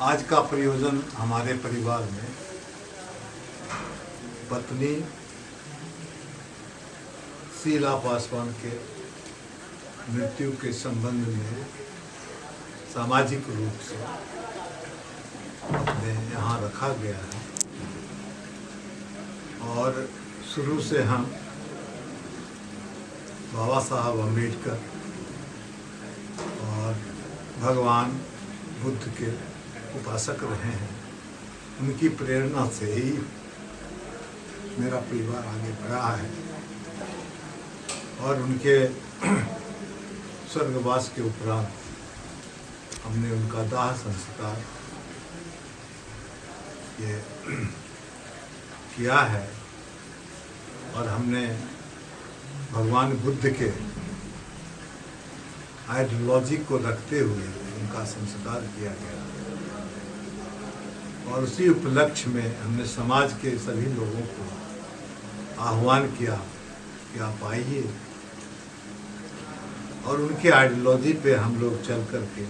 आज का प्रयोजन हमारे परिवार में पत्नी शीला पासवान के मृत्यु के संबंध में सामाजिक रूप से अपने यहाँ रखा गया है। और शुरू से हम बाबा साहब अम्बेडकर और भगवान बुद्ध के उपासक रहे हैं। उनकी प्रेरणा से ही मेरा परिवार आगे बढ़ा है और उनके स्वर्गवास के उपरांत हमने उनका दाह संस्कार ये किया है और हमने भगवान बुद्ध के आइडियोलॉजी को रखते हुए उनका संस्कार किया गया और उसी उपलक्ष्य में हमने समाज के सभी लोगों को आह्वान किया कि आप आइए और उनके आइडियोलॉजी पे हम लोग चल करके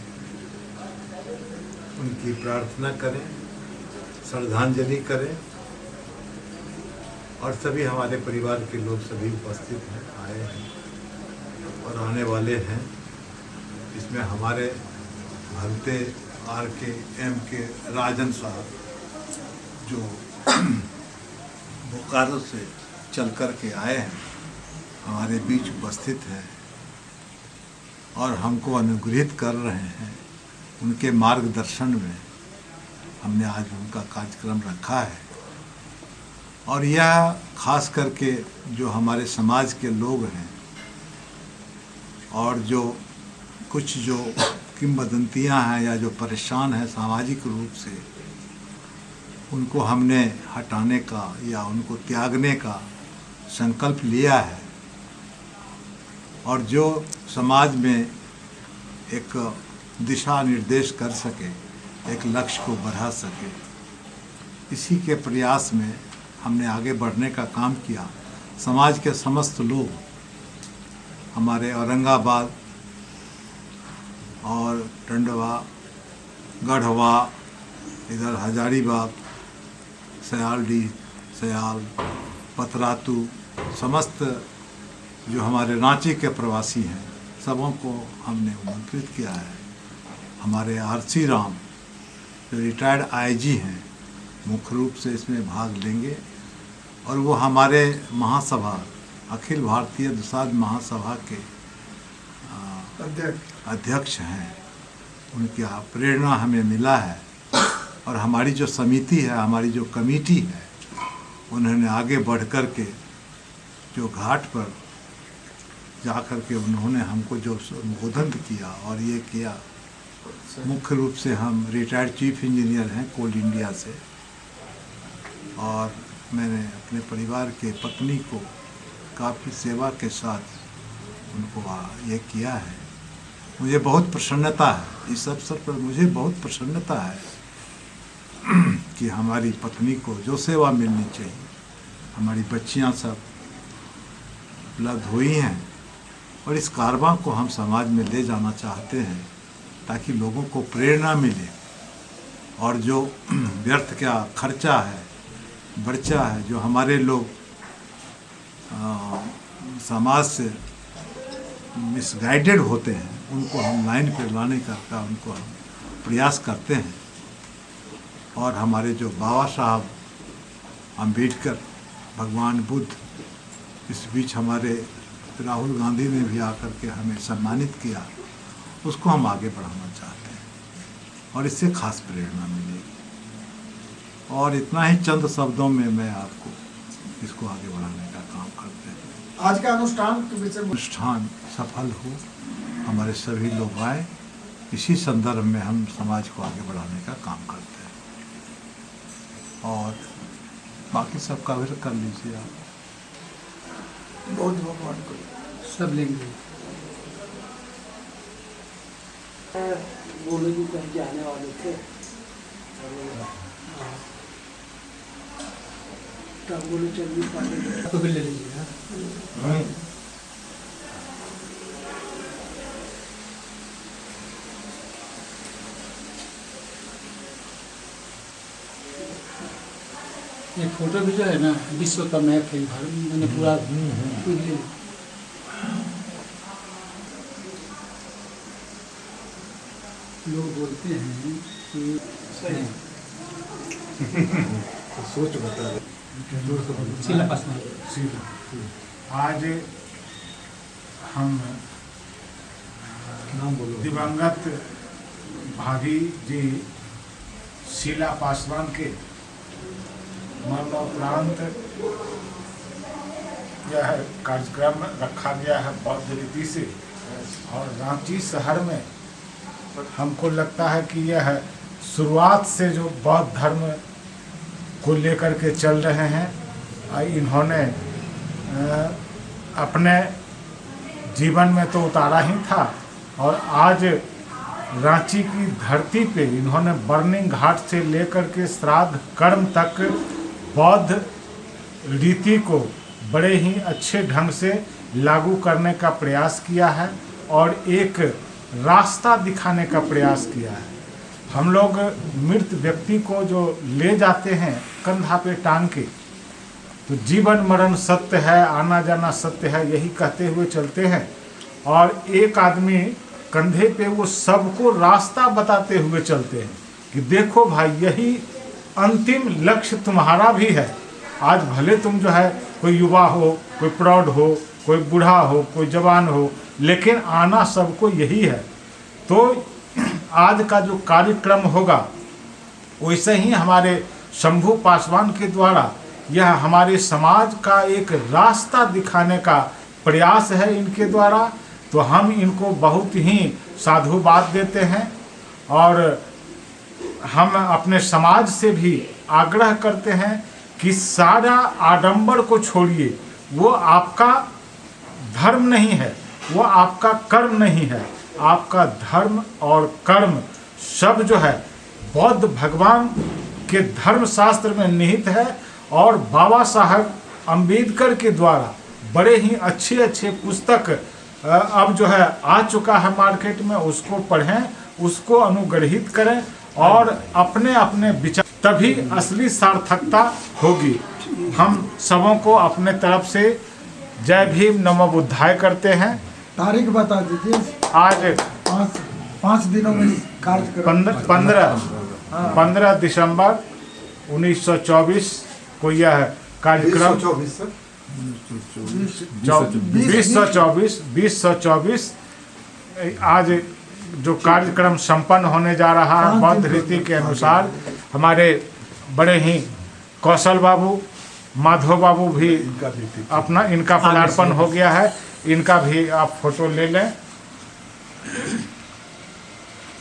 उनकी प्रार्थना करें, श्रद्धांजलि करें। और सभी हमारे परिवार के लोग सभी उपस्थित हैं, आए हैं और आने वाले हैं। इसमें हमारे भगते RK राजन साहब जो बोकारो से चल कर के आए हैं, हमारे बीच उपस्थित हैं और हमको अनुग्रहित कर रहे हैं। उनके मार्गदर्शन में हमने आज उनका कार्यक्रम रखा है और यह खास करके जो हमारे समाज के लोग हैं और जो कुछ जो किंवदंतियां हैं या जो परेशान हैं सामाजिक रूप से, उनको हमने हटाने का या उनको त्यागने का संकल्प लिया है और जो समाज में एक दिशा निर्देश कर सके, एक लक्ष्य को बढ़ा सके, इसी के प्रयास में हमने आगे बढ़ने का काम किया। समाज के समस्त लोग हमारे औरंगाबाद और टंडवा, गढ़वा, इधर हजारीबाग, सयालडी, सयाल, पतरातू, समस्त जो हमारे रांची के प्रवासी हैं, सबों को हमने आमंत्रित किया है। हमारे RC राम जो रिटायर्ड IG हैं, मुख्य रूप से इसमें भाग लेंगे और वो हमारे महासभा, अखिल भारतीय दुसाध महासभा के अध्यक्ष हैं। उनकी प्रेरणा हमें मिला है और हमारी जो समिति है, हमारी जो कमेटी है, उन्होंने आगे बढ़ कर के जो घाट पर जा कर के उन्होंने हमको जो संबोधन किया और ये किया। मुख्य रूप से हम रिटायर्ड चीफ इंजीनियर हैं कोल इंडिया से और मैंने अपने परिवार के पत्नी को काफ़ी सेवा के साथ उनको ये किया है। मुझे बहुत प्रसन्नता है, इस अवसर पर मुझे बहुत प्रसन्नता है कि हमारी पत्नी को जो सेवा मिलनी चाहिए, हमारी बच्चियां सब उपलब्ध हुई हैं और इस कारवां को हम समाज में ले जाना चाहते हैं ताकि लोगों को प्रेरणा मिले और जो व्यर्थ का खर्चा है, बर्चा है, जो हमारे लोग समाज से मिसगाइडेड होते हैं, उनको हम लाइन पर लाने का उनको हम प्रयास करते हैं। और हमारे जो बाबा साहब अम्बेडकर, भगवान बुद्ध, इस बीच हमारे राहुल गांधी ने भी आकर के हमें सम्मानित किया, उसको हम आगे बढ़ाना चाहते हैं और इससे खास प्रेरणा मिलेगी। और इतना ही चंद शब्दों में मैं आपको इसको आगे बढ़ाने का काम करते हैं। आज का अनुष्ठान सफल हो, हमारे सभी लोग आए, इसी संदर्भ में हम समाज को आगे बढ़ाने का काम करते हैं और बाकी सब कवर कर लीजिए आप। बहुत भगवान को सब लेंगे। बोलो जी कहीं जाने वाले थे, तब बोले चलिए पानी तो भी ले लीजिए। ये फोटो भी जो है ना विश्व का मैप है भारत मैंने पूरा लोग बोलते हैं कि सोच बता शीला पासवान आज हम नाम बोलो। दिवंगत भाभी जी शीला पासवान के मरणोपरांत यह कार्यक्रम रखा गया है बौद्ध रीति से, और रांची शहर में हमको लगता है कि यह शुरुआत से जो बौद्ध धर्म को लेकर के चल रहे हैं, इन्होंने अपने जीवन में तो उतारा ही था, और आज रांची की धरती पे इन्होंने बर्निंग घाट से लेकर के श्राद्ध कर्म तक बौद्ध रीति को बड़े ही अच्छे ढंग से लागू करने का प्रयास किया है और एक रास्ता दिखाने का प्रयास किया है। हम लोग मृत व्यक्ति को जो ले जाते हैं कंधा पे टांग के, तो जीवन मरण सत्य है, आना जाना सत्य है, यही कहते हुए चलते हैं, और एक आदमी कंधे पे वो सबको रास्ता बताते हुए चलते हैं कि देखो भाई यही अंतिम लक्ष्य तुम्हारा भी है। आज भले तुम जो है कोई युवा हो, कोई प्रौढ़ हो, कोई बूढ़ा हो, कोई जवान हो, लेकिन आना सबको यही है। तो आज का जो कार्यक्रम होगा वैसे ही हमारे शंभू पासवान के द्वारा यह हमारे समाज का एक रास्ता दिखाने का प्रयास है इनके द्वारा। तो हम इनको बहुत ही साधुवाद देते हैं, और हम अपने समाज से भी आग्रह करते हैं कि सारा आडंबर को छोड़िए, वो आपका धर्म नहीं है, वो आपका कर्म नहीं है। आपका धर्म और कर्म सब जो है बौद्ध भगवान के धर्म शास्त्र में निहित है, और बाबा साहब अम्बेडकर के द्वारा बड़े ही अच्छे अच्छे पुस्तक अब जो है आ चुका है मार्केट में, उसको पढ़ें, उसको अनुग्रहित करें और अपने अपने विचार, तभी असली सार्थकता होगी। हम सबों को अपने तरफ से जय भीम नमो बुद्धाय करते हैं। तारीख बता दीजिए। आज पाँच दिनों में कार्यक्रम 15 दिसंबर 1924 को यह कार्यक्रम 2024 आज जो कार्यक्रम संपन्न होने जा रहा है बौद्ध रीति के अनुसार। हमारे बड़े ही कौशल बाबू, माधव बाबू भी अपना इनका पदार्पण हो गया है, इनका भी आप फोटो ले लें।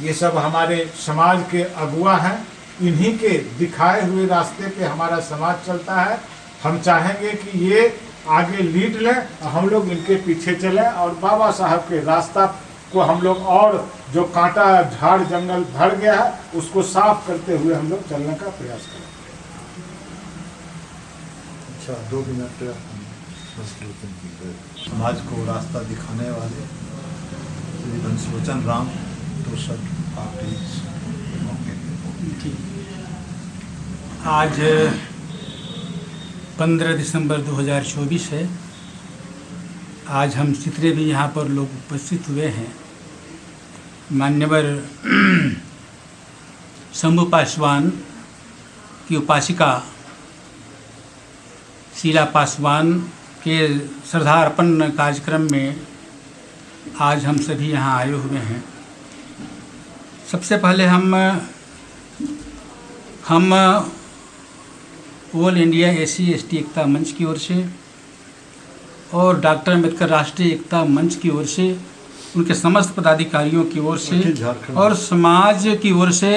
ये सब हमारे समाज के अगुआ हैं, इन्हीं के दिखाए हुए रास्ते पे हमारा समाज चलता है। हम चाहेंगे कि ये आगे लीड लें, हम लोग इनके पीछे चलें, और बाबा साहब के रास्ता को हम लोग, और जो कांटा झाड़ जंगल भर गया है उसको साफ करते हुए हम लोग चलने का प्रयास करें। अच्छा, 2 मिनट समाज को रास्ता दिखाने वाले श्री बंसलोचन राम तोषक पार्टी मौके पे। आज 15 दिसंबर 2024 है। आज हम जितने भी यहाँ पर लोग उपस्थित हुए हैं, मान्यवर शंभू पासवान की उपासिका शीला पासवान के श्रद्धार्पण कार्यक्रम में आज हम सभी यहाँ आए हुए हैं। सबसे पहले हम ऑल इंडिया SC/ST एकता मंच की ओर से और डॉक्टर अम्बेडकर राष्ट्रीय एकता मंच की ओर से, उनके समस्त पदाधिकारियों की ओर से और समाज की ओर से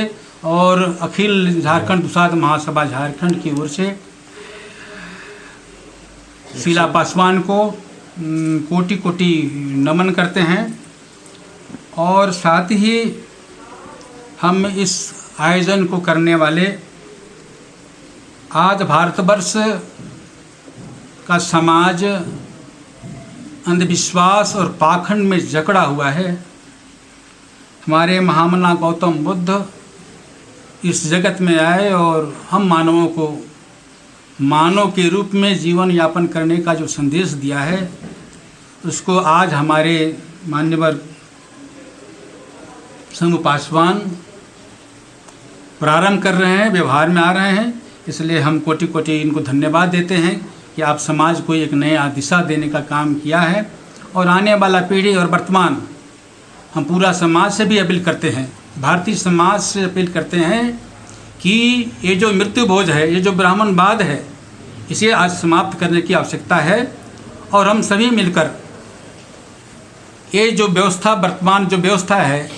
और अखिल झारखंड दुसाध महासभा झारखंड की ओर से शीला पासवान को कोटि कोटि नमन करते हैं। और साथ ही हम इस आयोजन को करने वाले आज भारतवर्ष का समाज अंधविश्वास और पाखंड में जकड़ा हुआ है। हमारे महामना गौतम बुद्ध इस जगत में आए और हम मानवों को मानव के रूप में जीवन यापन करने का जो संदेश दिया है, उसको आज हमारे मान्यवर शंभू पासवान प्रारंभ कर रहे हैं, व्यवहार में आ रहे हैं। इसलिए हम कोटि कोटि इनको धन्यवाद देते हैं कि आप समाज को एक नया दिशा देने का काम किया है। और आने वाला पीढ़ी और वर्तमान, हम पूरा समाज से भी अपील करते हैं, भारतीय समाज से अपील करते हैं कि ये जो मृत्यु भोज है, ये जो ब्राह्मणवाद है, इसे आज समाप्त करने की आवश्यकता है। और हम सभी मिलकर ये जो व्यवस्था, वर्तमान जो व्यवस्था है,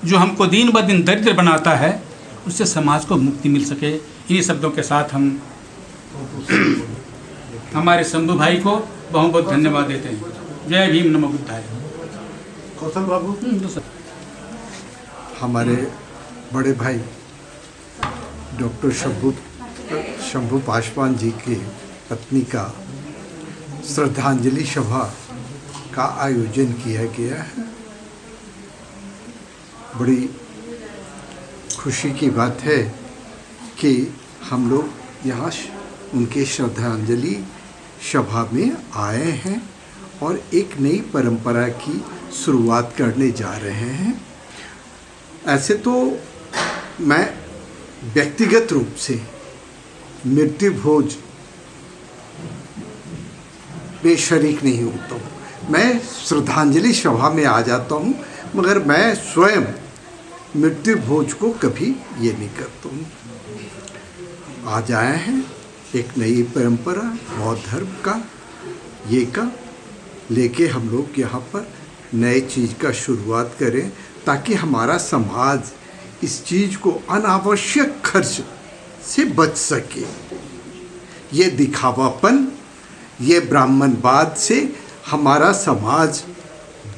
जो हमको दिन ब दिन दरिद्र बनाता है, उससे समाज को मुक्ति मिल सके। इन्हीं शब्दों के साथ हम हमारे शंभू भाई को बहुत बहुत धन्यवाद देते हैं। जय भीम, नमो बुद्धाय। कौशल बाबू, हमारे बड़े भाई डॉक्टर शंभू पासवान जी की पत्नी का श्रद्धांजलि सभा का आयोजन किया गया है। बड़ी खुशी की बात है कि हम लोग यहाँ उनके श्रद्धांजलि सभा में आए हैं और एक नई परंपरा की शुरुआत करने जा रहे हैं। ऐसे तो मैं व्यक्तिगत रूप से मृत्यु भोज में शरीक नहीं होता हूँ। मैं श्रद्धांजलि सभा में आ जाता हूँ, मगर मैं स्वयं मृत्यु भोज को कभी ये नहीं करता हूँ। आज आए हैं एक नई परंपरा बौद्ध धर्म का लेके हम लोग यहाँ पर नए चीज़ का शुरुआत करें, ताकि हमारा समाज इस चीज़ को अनावश्यक खर्च से बच सके। ये दिखावापन, ये ब्राह्मणवाद से हमारा समाज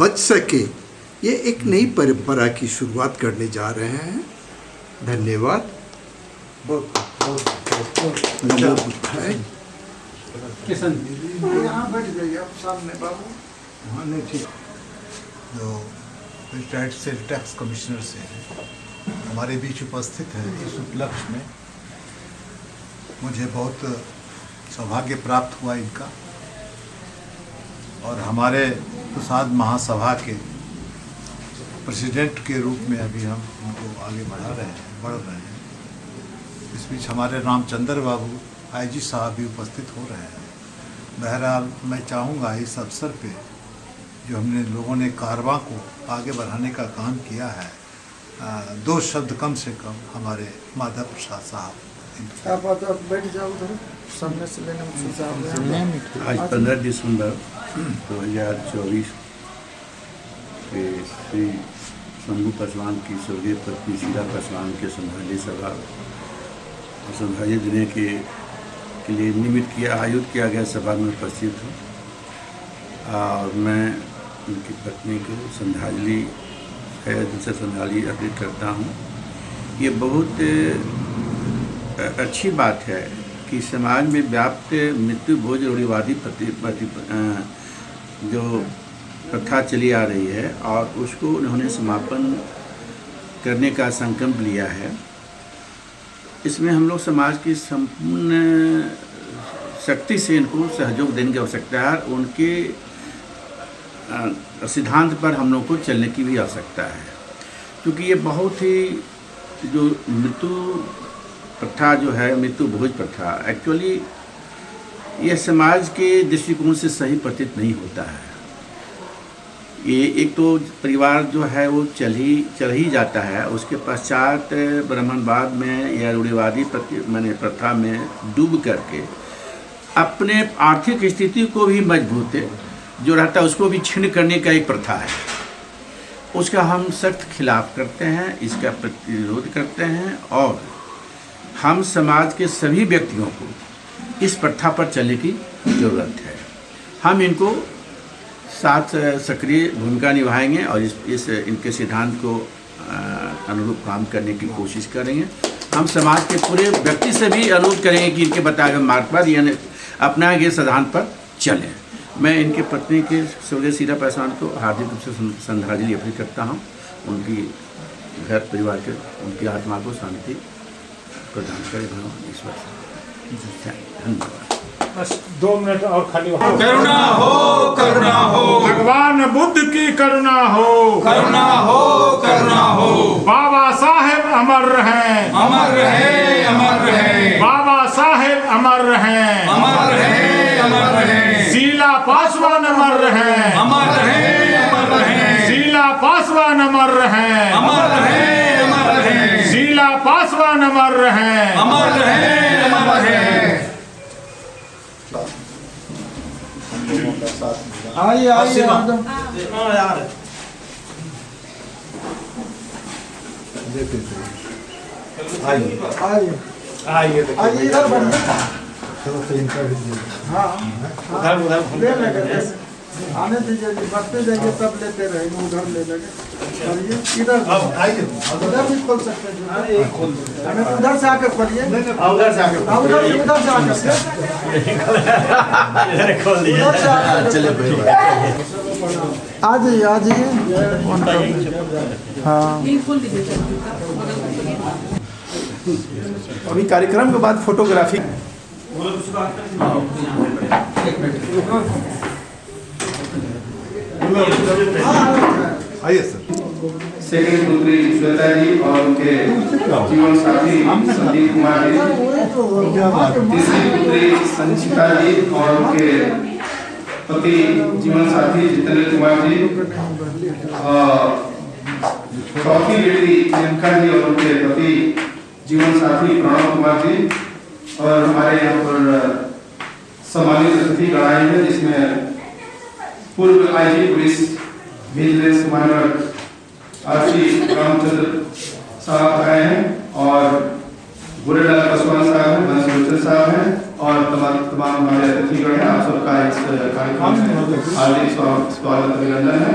बच सके, ये एक नई परंपरा की शुरुआत करने जा रहे हैं। धन्यवाद। नमो बुद्धाय। यहाँ बैठ जाइए आप सामने बाबू। हाँ, नहीं ठीक। जो रिटायर्ड सेल टैक्स कमिश्नर से हमारे बीच उपस्थित है, इस उपलक्ष्य में मुझे बहुत सौभाग्य प्राप्त हुआ इनका। और हमारे प्रसाद महासभा के प्रेसिडेंट के रूप में अभी हम इनको आगे बढ़ रहे हैं। इस बीच हमारे रामचंद्र बाबू आईजी साहब भी उपस्थित हो रहे हैं। बहरहाल मैं चाहूँगा इस अवसर पे जो हमने लोगों ने कारवां को आगे बढ़ाने का काम किया है, दो शब्द कम से कम हमारे माधव प्रसाद साहब। आप बैठ जाओ उधर, सामने से लेने। आज 15 दिसंबर 2024 के श्री शंभू पासवान की स्वर्गीय पत्नी शीला पासवान के श्रद्धांजलि सभा और श्रद्धांजलि देने के लिए आयोजित किया गया सभा में उपस्थित हूँ। और मैं उनकी पत्नी को श्रद्धांजलि से श्रद्धांजलि अर्पित करता हूँ। ये बहुत अच्छी बात है कि समाज में व्याप्त मृत्यु भोज रूढ़िवादी जो प्रथा चली आ रही है और उसको उन्होंने समापन करने का संकल्प लिया है। इसमें हम लोग समाज की संपूर्ण शक्ति से इनको सहयोग देने की आवश्यकता है। उनके सिद्धांत पर हम लोग को चलने की भी आवश्यकता है, क्योंकि ये बहुत ही जो मृत्यु प्रथा जो है, मृत्यु भोज प्रथा, एक्चुअली ये समाज के दृष्टिकोण से सही प्रतीत नहीं होता है। ये एक तो परिवार जो है वो चल ही जाता है, उसके पश्चात ब्राह्मणवाद में या रूढ़िवादी प्रथा में डूब करके अपने आर्थिक स्थिति को भी मजबूत जो रहता है उसको भी छीन करने का एक प्रथा है। उसका हम सख्त खिलाफ करते हैं, इसका प्रतिरोध करते हैं और हम समाज के सभी व्यक्तियों को इस प्रथा पर चलने की ज़रूरत है। हम इनको साथ सक्रिय भूमिका निभाएंगे और इनके सिद्धांत को अनुरूप काम करने की कोशिश करेंगे। हम समाज के पूरे व्यक्ति से भी अनुरोध करेंगे कि इनके बताए गए मार्ग पर यानी अपनाए गए सिद्धांत पर चलें। मैं इनके पत्नी के स्वर्गीय शीला पासवान को हार्दिक रूप से श्रद्धांजलि अर्पित करता हूँ। उनकी घर परिवार के उनकी आत्मा को शांति प्रदान करे भगवान ईश्वर। धन्यवाद। बस 2 मिनट और खाली करुणा हो, करुणा हो, भगवान बुद्ध की करुणा हो, करुणा हो, करुणा हो। बाबा साहेब अमर रहें, अमर रहे, अमर रहे, बाबा साहेब अमर रहें, अमर रहे, अमर रहे, शीला पासवान अमर रहें, अमर रहे, अमर रहे, शीला पासवान अमर रहें, अमर रहे, अमर रहे, शीला पासवान अमर रहें। अमर रहे, अमर रहे। आइए आइए एकदम आइए आइए आइए इधर बढ़िए। हाँ ले लेंगे, आने दीजिए जी, बढ़ते जाएंगे तब लेते रहेंगे, उधर ले लेंगे। चलिए इधर उधर भी खोल सकते हैं, हमें उधर से आके खोलिए, उधर से आके उधर से आके खोल दिए, आ जाइए आ जाइए। हाँ अभी कार्यक्रम के बाद फोटोग्राफी आइए सर। सेकंड पुत्री श्वेता जी और उनके जीवन साथी संदीप कुमार जी, तीसरी पुत्री संचिता जी और उनके पति जीवन साथी जितेंद्र कुमार जी, चौथी बेटी प्रियंका जी और उनके पति जीवन साथी प्रणव कुमार जी, और हमारे यहाँ पर सम्मानित अतिथि गणाए हैं जिसमें पूर्व IG police vigilance commander RC Ramchandra साहब आए हैं, और गुरेलाल पासवान साहब हैं, मनसुर साहब हैं, और तमाम हमारे अतिथिगण हैं। आप सबका इस कार्यक्रम में हार्दिक स्वागत अभिनंदन है।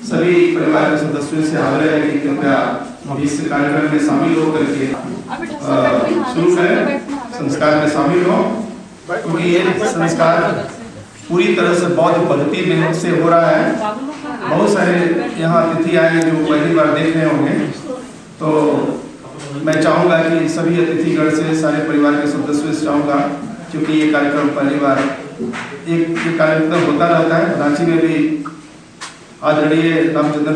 सभी परिवार के सदस्यों से आग्रह है कि कृपया इस कार्यक्रम में शामिल होकर के शुरू करें, संस्कार में शामिल हो, क्योंकि ये संस्कार पूरी तरह से बौद्ध पद्धति में से हो रहा है। बहुत सारे यहाँ अतिथि आए जो पहली बार देख रहे होंगे, तो मैं चाहूँगा कि सभी अतिथिगण से, सारे परिवार के सदस्यों से चाहूँगा, क्योंकि ये कार्यक्रम पहली बार ये कार्यक्रम होता रहता है। रांची में भी आदरणीय रामचंद्र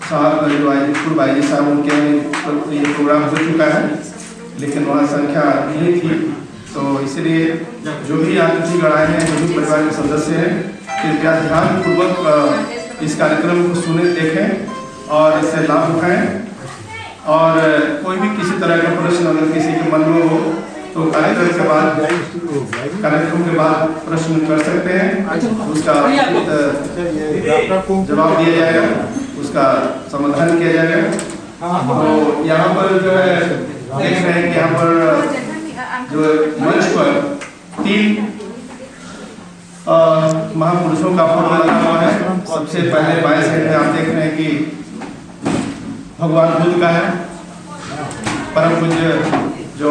साहब जो आई पूर्व आई साहब उनके ये प्रोग्राम हो चुका है, लेकिन वहाँ संख्या नहीं थी, तो इसलिए जो भी अतिथिगण आए हैं, जो भी परिवार के सदस्य हैं, कृपया ध्यानपूर्वक इस कार्यक्रम को सुने, देखें और इससे लाभ उठाएं। और कोई भी किसी तरह का प्रश्न अगर किसी के मन में हो तो कार्यक्रम के बाद प्रश्न कर सकते हैं, उसका जवाब दिया जाएगा, उसका समाधान किया जाएगा। तो यहाँ पर जो है देख रहे हैं कि यहाँ पर जो मंच पर 3 महापुरुषों का फोटो लगा हुआ है। सबसे पहले बाएं साइड में आप देख रहे हैं कि भगवान बुद्ध का है, परम पूज्य जो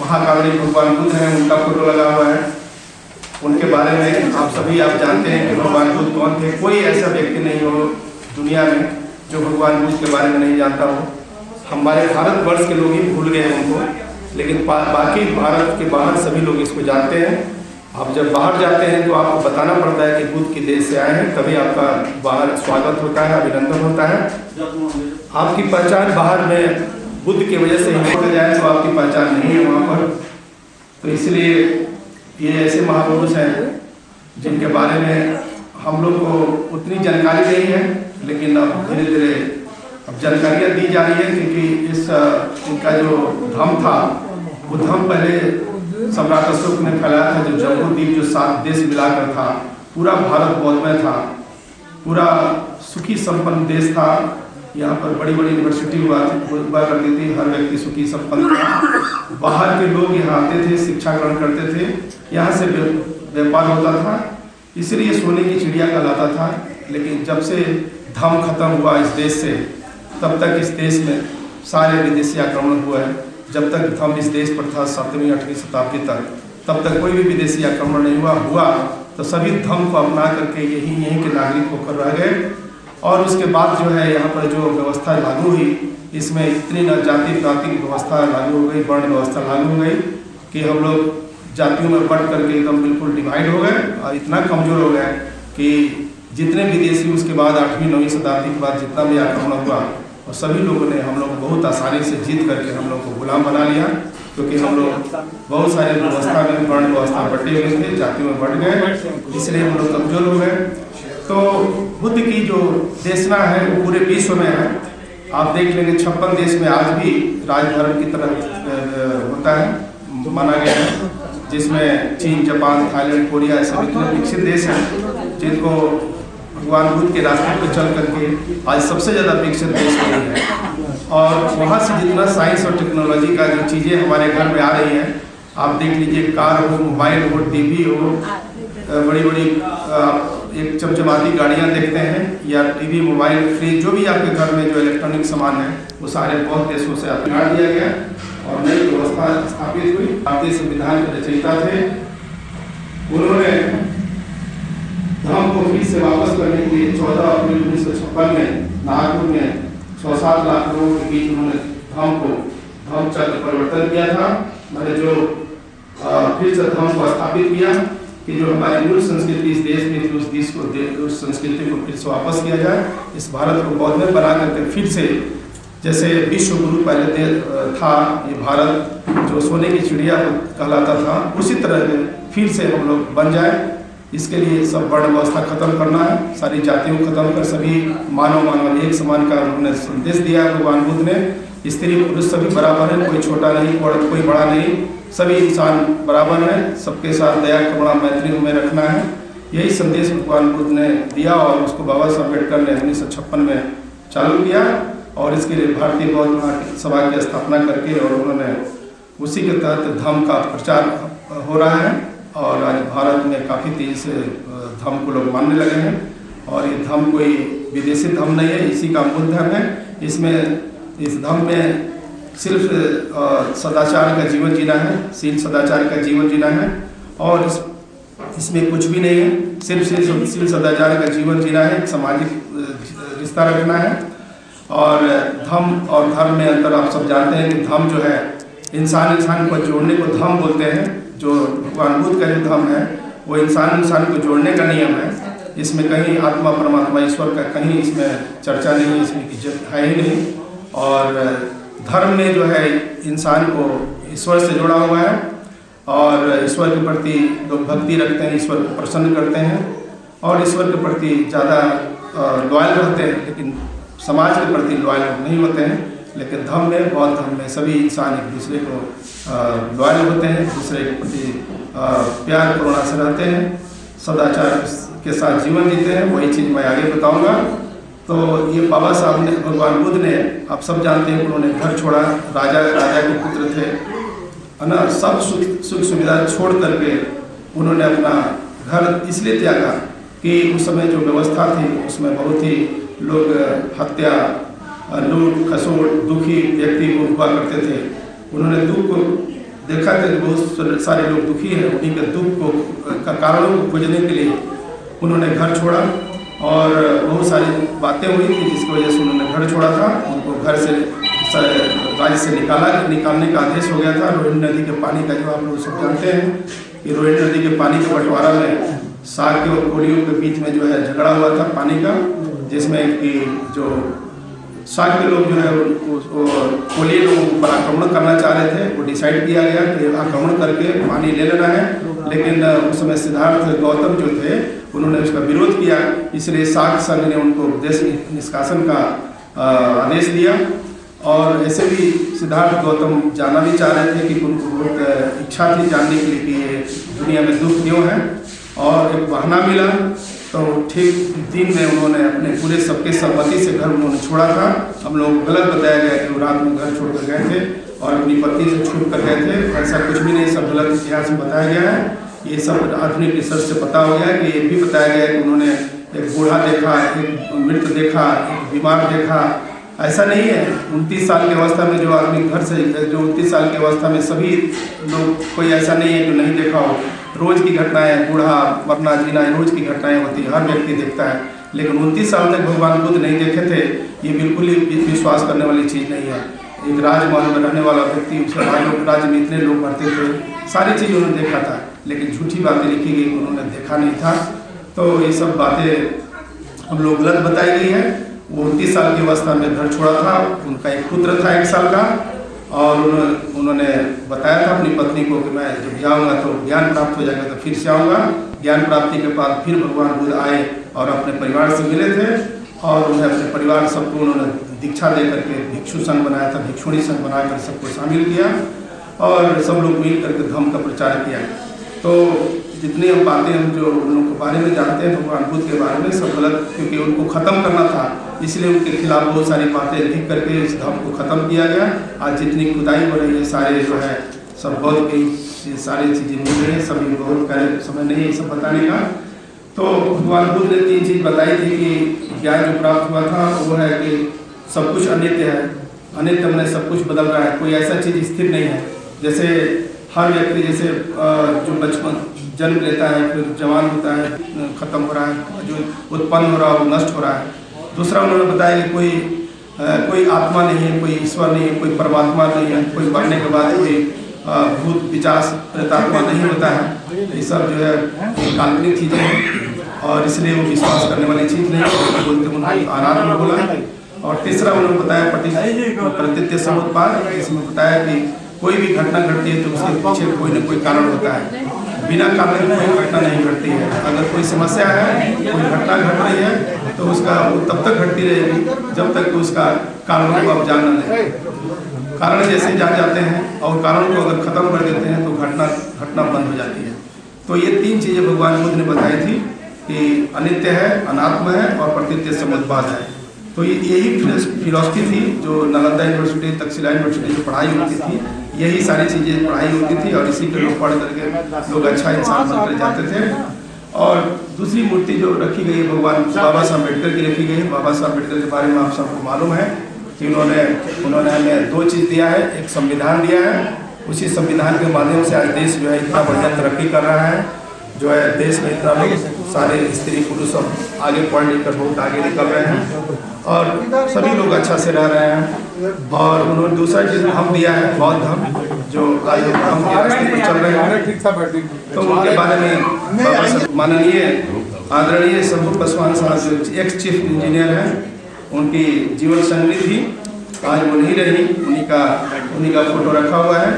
महाकावड़ी भगवान बुद्ध हैं उनका फोटो लगा हुआ है। उनके बारे में आप जानते हैं कि भगवान बुद्ध कौन थे। कोई ऐसा व्यक्ति नहीं हो दुनिया में जो भगवान बुद्ध के बारे में नहीं जानता हो। हमारे भारतवर्ष के लोग ही भूल गए उनको, लेकिन बाकी भारत के बाहर सभी लोग इसको जानते हैं। आप जब बाहर जाते हैं तो आपको बताना पड़ता है कि बुद्ध के देश से आए हैं, तभी आपका बाहर स्वागत होता है, अभिनंदन होता है। आपकी पहचान बाहर में बुद्ध की वजह से ही हो जाए तो आपकी पहचान नहीं है वहाँ पर। तो इसलिए ये ऐसे महापुरुष हैं जिनके बारे में हम लोग को उतनी जानकारी नहीं है, लेकिन अब धीरे धीरे अब जानकारियाँ दी जा रही है, क्योंकि इनका जो धर्म था वो धर्म पहले सम्राट अशोक ने फैलाया था। जो जम्बू द्वीप जो 7 देश मिलाकर था, पूरा भारत बौद्धमय था, पूरा सुखी संपन्न देश था। यहाँ पर बड़ी बड़ी यूनिवर्सिटी हुआ करती थी, हर व्यक्ति सुखी संपन्न था। बाहर के लोग यहाँ आते थे, शिक्षा ग्रहण करते थे, यहाँ से व्यापार होता था, इसलिए सोने की चिड़िया कहलाता था। लेकिन जब से धर्म खत्म हुआ इस देश से, तब तक इस देश में सारे विदेशी आक्रमण हुआ है। जब तक धर्म इस देश पर था 7वीं 8वीं शताब्दी तक, तब तक कोई भी विदेशी आक्रमण नहीं हुआ तो सभी धर्म को अपना करके यहीं के नागरिक होकर रह गए। और उसके बाद जो है यहाँ पर जो व्यवस्था लागू हुई, इसमें इतनी जाति पाति व्यवस्था लागू हो गई, वर्ण व्यवस्था लागू हो गई, कि हम लोग जातियों में बंट करके एकदम बिल्कुल डिवाइड हो गए और इतना कमज़ोर हो गए कि जितने विदेशी उसके बाद 8वीं 9वीं शताब्दी के बाद जितना भी आक्रमण हुआ और सभी लोगों ने हम लोग को बहुत आसानी से जीत करके हम लोग को गुलाम बना लिया, क्योंकि हम लोग बहुत सारे व्यवस्था में वर्ण व्यवस्था बटे हुए थे, जातियों में बढ़ गए, इसलिए हम लोग कमज़ोर हो गए। तो बुद्ध की जो देशना है वो पूरे विश्व में है। आप देख लेंगे 56 देश में आज भी राजधर्म की तरह होता है, माना गया है, जिसमें चीन, जापान, थाईलैंड, कोरिया ऐसे इतने विकसित देश हैं जिनको भगवान बुद्ध के रास्ते पर चल करके आज सबसे ज़्यादा विकसित देश बने हैं। और वहाँ से जितना साइंस और टेक्नोलॉजी का जो चीज़ें हमारे घर में आ रही हैं, आप देख लीजिए, कार हो, मोबाइल हो, टीवी हो, बड़ी बड़ी एक चमचमाती गाड़ियाँ देखते हैं, या टीवी, मोबाइल, फ्रिज, जो भी आपके घर में जो इलेक्ट्रॉनिक सामान है वो सारे बहुत देशों से अपनाड़ दिया गया और नई व्यवस्था स्थापित हुई। भारतीय संविधान के रचयिता थे, उन्होंने धर्म को फिर से वापस करने के लिए 14 अप्रैल 1956 में नागपुर में 6-7 लाख लोगों के बीच उन्होंने धर्म चक्र परिवर्तन किया था। मैंने जो फिर से धर्म को स्थापित किया कि जो हमारी मूल संस्कृति इस देश में थी उस संस्कृति को फिर से वापस किया जाए, इस भारत को बौद्ध में बना करके फिर से जैसे विश्व गुरु पहले था ये भारत, जो सोने की चिड़िया कहलाता था, उसी तरह फिर से हम लोग बन जाए। इसके लिए सब वर्ण व्यवस्था खत्म करना है, सारी जातियों को खत्म कर सभी मानव एक समान का उन्होंने संदेश दिया भगवान बुद्ध ने। स्त्री पुरुष सभी बराबर हैं, कोई छोटा नहीं, कोई बड़ा नहीं, सभी इंसान बराबर हैं, सबके साथ दया करुणा मैत्री में रखना है। यही संदेश भगवान बुद्ध ने दिया और उसको बाबा साहब अम्बेडकर ने 1956 में चालू किया और इसके लिए भारतीय बौद्ध महासभा की स्थापना करके और उन्होंने उसी के तहत धर्म का प्रचार हो रहा है और आज भारत में काफ़ी तेजी से धर्म को लोग मानने लगे हैं। और ये धर्म कोई विदेशी धर्म नहीं है, इसी का मूल धर्म है। इस धर्म में सिर्फ सदाचार का जीवन जीना है, शील सदाचार का जीवन जीना है और इसमें कुछ भी नहीं है, सिर्फ शील सदाचार का जीवन जीना है, सामाजिक रिश्ता रखना है। और धर्म और धर्म में अंतर आप सब जानते हैं कि धर्म जो है इंसान को जोड़ने को धर्म बोलते हैं। जो भगवान बुद्ध का जो धर्म है वो इंसान को जोड़ने का नियम है। इसमें कहीं आत्मा परमात्मा ईश्वर का कहीं इसमें चर्चा नहीं, इसमें इज्जत है ही नहीं। और धर्म में जो है इंसान को ईश्वर से जोड़ा हुआ है और ईश्वर के प्रति लोग भक्ति रखते हैं, ईश्वर को प्रसन्न करते हैं और ईश्वर के प्रति ज़्यादा लॉयल रहते हैं, लेकिन समाज के प्रति लॉयल नहीं होते हैं। लेकिन धर्म में, बौद्ध धर्म में सभी इंसान एक दूसरे को लॉयल होते हैं, एक दूसरे के प्रति प्यार करुणा से रहते हैं, सदाचार के साथ जीवन जीते हैं। वही चीज़ मैं आगे बताऊंगा। तो ये बाबा साहब ने, भगवान बुद्ध ने, आप सब जानते हैं उन्होंने घर छोड़ा, राजा के पुत्र थे, है ना, सब सुख सुविधा छोड़ करके उन्होंने अपना घर इसलिए त्यागा कि उस समय जो व्यवस्था थी उसमें बहुत ही लोग हत्या, लूट खसोट, दुखी व्यक्ति को हुआ करते थे। उन्होंने दुख को देखा कि बहुत सारे लोग दुखी हैं, उन्हीं के दुख का कारणों को खोजने के लिए उन्होंने घर छोड़ा और बहुत सारी बातें हुई थी जिसकी वजह से उन्होंने घर छोड़ा था। उनको घर से राज्य से निकालने का आदेश हो गया था। रोहिणी नदी के पानी का, जो आप लोग सब जानते हैं कि रोहिणी नदी के पानी के बंटवारा में सार्क और कोलियों के बीच में जो है झगड़ा हुआ था पानी का, जिसमें कि जो सार्क के लोग जो है वो कोलिय लोगों पर आक्रमण करना चाह रहे थे। वो डिसाइड किया गया कि आक्रमण करके पानी ले लेना है, लेकिन उस समय सिद्धार्थ गौतम जो थे उन्होंने उसका विरोध किया, इसलिए सार्क संघ ने उनको देश निष्कासन का आदेश दिया। और ऐसे भी सिद्धार्थ गौतम जाना भी चाह रहे थे कि उनको बहुत इच्छा थी जानने के लिए कि ये दुनिया में दुख क्यों है, और एक बहाना मिला तो ठीक दिन में उन्होंने अपने पूरे सबके सहमति से घर उन्होंने छोड़ा था। हम लोग गलत बताया गया कि वो रात में घर छोड़ कर गए थे और अपनी पत्नी से छूट कर गए थे, ऐसा कुछ भी नहीं, सब गलत इतिहास में बताया गया है। ये सब आधुनिक रिसर्च से पता हो गया कि ये भी बताया गया कि उन्होंने एक बूढ़ा देखा, एक मृत देखा, एक बीमार देखा। ऐसा नहीं है। 29 साल की अवस्था में जो आदमी घर से, जो 29 साल की अवस्था में सभी लोग, कोई ऐसा नहीं है जो नहीं देखा हो। रोज़ की घटनाएं, बूढ़ा मरना जीना, रोज़ की घटनाएं होती है, हर व्यक्ति देखता है। लेकिन 29 साल तक भगवान बुद्ध नहीं देखे थे, ये बिल्कुल ही विश्वास करने वाली चीज़ नहीं है। एक राजमहल में रहने वाला व्यक्ति, उसके राज्य में इतने लोग बढ़ते थे, सारी चीज़ उन्होंने देखा था, लेकिन झूठी बातें लिखी गई, उन्होंने देखा नहीं था। तो ये सब बातें हम लोग गलत बताई गई है। वो 29 साल की अवस्था में घर छोड़ा था, उनका एक पुत्र था 1 साल का, और उन्होंने बताया था अपनी पत्नी को कि मैं जब जाऊँगा तो ज्ञान प्राप्त हो जाएगा तो फिर से आऊँगा। ज्ञान प्राप्ति के बाद फिर भगवान बुद्ध आए और अपने परिवार से मिले थे, और उन्हें अपने परिवार सबको उन्होंने दीक्षा दे करके भिक्षु संघ बनाया था, भिक्षुणी संघ बनाकर सबको शामिल किया और सब लोग मिल करके धर्म का प्रचार किया। तो जितनी हम बातें हम जो उन लोगों के बारे में जानते हैं भगवान बुद्ध के बारे में, सब गलत, क्योंकि उनको ख़त्म करना था, इसलिए उनके खिलाफ बहुत सारी बातें लिख करके इस धर्म को ख़त्म किया गया। आज जितनी खुदाई हो रही है, सारे जो है सब बौद्ध की सारी चीज़ें मिल रही हैं, सभी बहुत कार्य समय नहीं है सब बताने का। तो भगवान बुद्ध ने 3 चीज़ बताई थी कि ज्ञान जो प्राप्त हुआ था वो है कि सब कुछ अनित्य है, अनित्य में सब कुछ बदल रहा है, कोई ऐसा चीज़ स्थिर नहीं है। जैसे हर व्यक्ति जैसे जो बचपन जन्म लेता है, फिर जवान होता है, ख़त्म हो रहा है, जो उत्पन्न हो रहा है वो नष्ट हो रहा है। दूसरा उन्होंने बताया कि कोई आत्मा नहीं है, कोई ईश्वर नहीं है, कोई परमात्मा नहीं है, कोई मरने के बाद कोई भूत पिशाच प्रेतात्मा नहीं होता है। ये सब जो है काल्पनिक चीज़ें हैं और इसलिए वो विश्वास करने वाली चीज़ नहीं है, बोलते उन्होंने अनात्म बोला। और तीसरा उन्होंने बताया प्रतीत्य समुत्पाद, इसमें बताया कि कोई भी घटना घटती है तो उसके पीछे कोई न कोई कारण होता है, बिना कारण कोई घटना नहीं घटती है। अगर कोई समस्या है, कोई घटना घट रही है तो उसका वो तब तक घटती रहेगी जब तक तो उसका कारण को आप जान न लें। कारण जैसे जान जाते हैं और कारण को अगर ख़त्म कर देते हैं तो घटना बंद हो जाती है। तो ये 3 चीज़ें भगवान बुद्ध ने बताई थी कि अनित्य है, अनात्म है और प्रतीत्य समुत्पाद है। तो यही फिलॉसफी थी जो नालंदा यूनिवर्सिटी, तक्षशिला यूनिवर्सिटी जो पढ़ाई होती थी, यही सारी चीज़ें पढ़ाई होती थी और इसी पे लोग पढ़ करके लोग अच्छा इंसान बनकर जाते थे। और दूसरी मूर्ति जो रखी गई है भगवान बाबा साहब अम्बेडकर की रखी गई है। बाबा साहब अम्बेडकर के बारे में आप सबको मालूम है कि उन्होंने हमें 2 चीज़ दिया है, एक संविधान दिया है, उसी संविधान के माध्यम से आज देश जो है इतना बढ़िया तरक्की कर रहा है, जो है देश में इतना लोग सारे स्त्री पुरुष सब आगे पढ़ लिख कर बहुत आगे निकल रहे हैं और सभी लोग अच्छा से रह रहे हैं। और उन्होंने दूसरा चीज़ हम दिया है बौद्ध धर्म, जो आज हम चल रहे हैं। तो उनके बारे में माननीय आदरणीय शंभू पासवान साहब जो एक्स चीफ इंजीनियर हैं, उनकी जीवन संगनी थी, आज वो नहीं रही, उन्हीं का फोटो रखा हुआ है।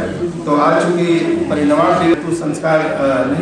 तो आज चूँकि परिनिर्वाण संस्कार नहीं